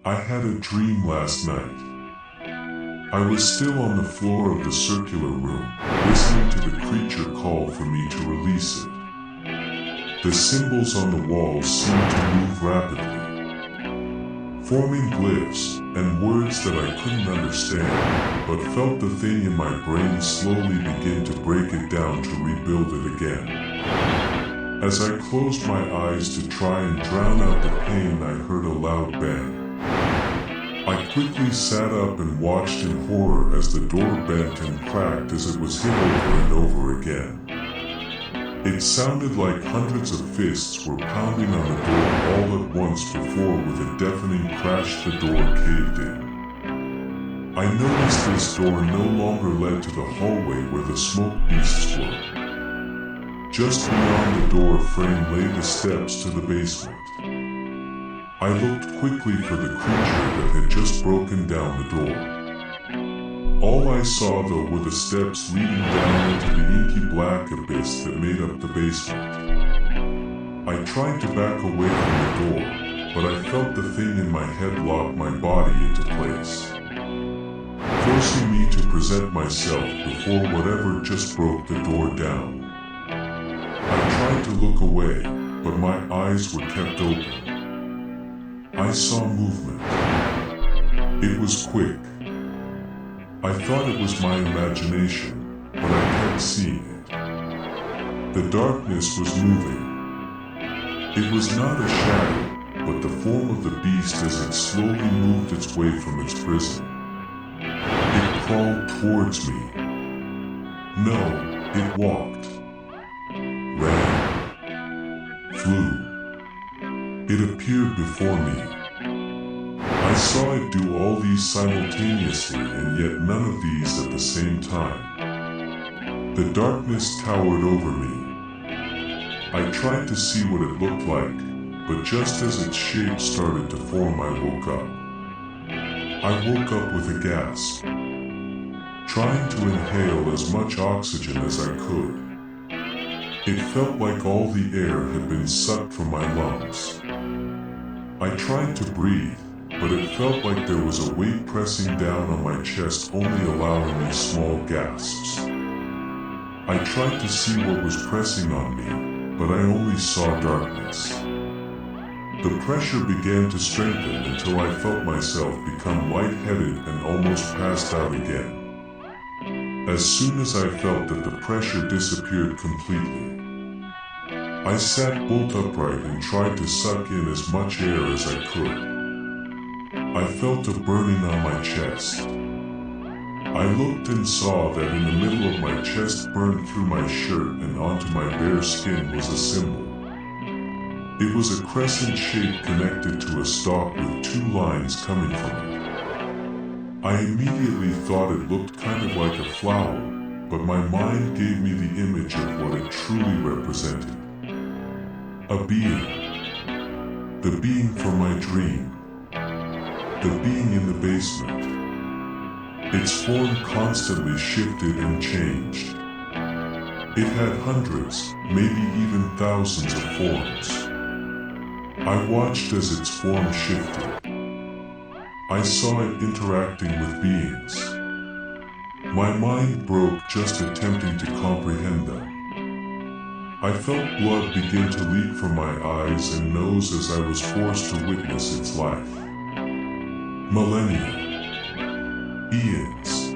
I had a dream last night. I was still on the floor of the circular room, listening to the creature call for me to release it. The symbols on the walls seemed to move rapidly, forming glyphs and words that I couldn't understand, but felt the thing in my brain slowly begin to break it down to rebuild it again. As I closed my eyes to try and drown out the pain, I heard a loud bang. I quickly sat up and watched in horror as the door bent and cracked as it was hit over and over again. It sounded like hundreds of fists were pounding on the door all at once before, with a deafening crash, the door caved in. I noticed this door no longer led to the hallway where the smoke beasts were. Just beyond the door frame lay the steps to the basement. I looked quickly for the creature that had just broken down the door. All I saw though were the steps leading down into the inky black abyss that made up the basement. I tried to back away from the door, but I felt the thing in my head lock my body into place, forcing me to present myself before whatever just broke the door down. I tried to look away, but my eyes were kept open. I saw movement. It was quick. I thought it was my imagination, but I kept seeing it. The darkness was moving. It was not a shadow, but the form of the beast as it slowly moved its way from its prison. It crawled towards me. No, it walked, ran, flew. It appeared before me. I saw it do all these simultaneously, and yet none of these at the same time. The darkness towered over me. I tried to see what it looked like, but just as its shape started to form, I woke up. I woke up with a gasp, trying to inhale as much oxygen as I could. It felt like all the air had been sucked from my lungs. I tried to breathe, but it felt like there was a weight pressing down on my chest, only allowing me small gasps. I tried to see what was pressing on me, but I only saw darkness. The pressure began to strengthen until I felt myself become lightheaded and almost passed out again. As soon as I felt that the pressure disappeared completely, I sat bolt upright and tried to suck in as much air as I could. I felt a burning on my chest. I looked and saw that in the middle of my chest, burned through my shirt and onto my bare skin, was a symbol. It was a crescent shape connected to a stalk with two lines coming from it. I immediately thought it looked kind of like a flower, but my mind gave me the image of what it truly represented. A being. The being from my dream. The being in the basement. Its form constantly shifted and changed. It had hundreds, maybe even thousands of forms. I watched as its form shifted. I saw it interacting with beings. My mind broke just attempting to comprehend them. I felt blood begin to leak from my eyes and nose as I was forced to witness its life. Millennia. Eons.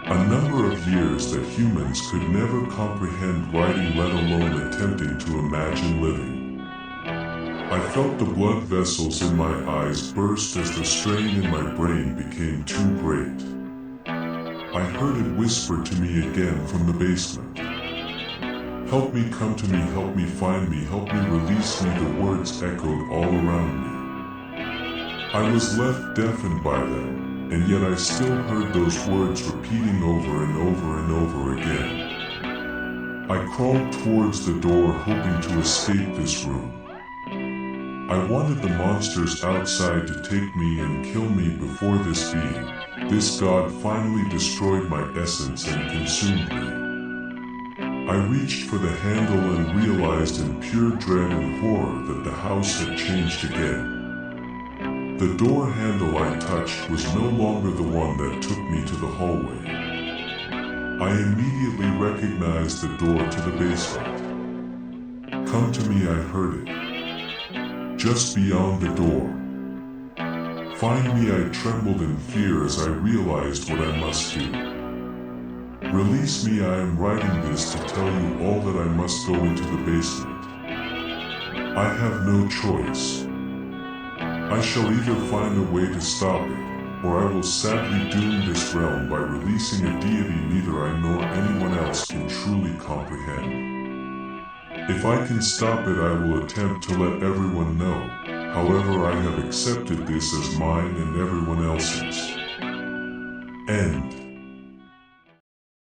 A number of years that humans could never comprehend writing, let alone attempting to imagine living. I felt the blood vessels in my eyes burst as the strain in my brain became too great. I heard it whisper to me again from the basement. Help me, come to me, help me, find me, help me, release me. The words echoed all around me. I was left deafened by them, and yet I still heard those words repeating over and over and over again. I crawled towards the door, hoping to escape this room. I wanted the monsters outside to take me and kill me before this being, this god, finally destroyed my essence and consumed me. I reached for the handle and realized in pure dread and horror that the house had changed again. The door handle I touched was no longer the one that took me to the hallway. I immediately recognized the door to the basement. "Come to me," I heard it. Just beyond the door. "Find me," I trembled in fear as I realized what I must do. "Release me, I am writing this to tell you all that I must go into the basement. I have no choice. I shall either find a way to stop it, or I will sadly doom this realm by releasing a deity neither I nor anyone else can truly comprehend. If I can stop it, I will attempt to let everyone know. However, I have accepted this as mine and everyone else's." End.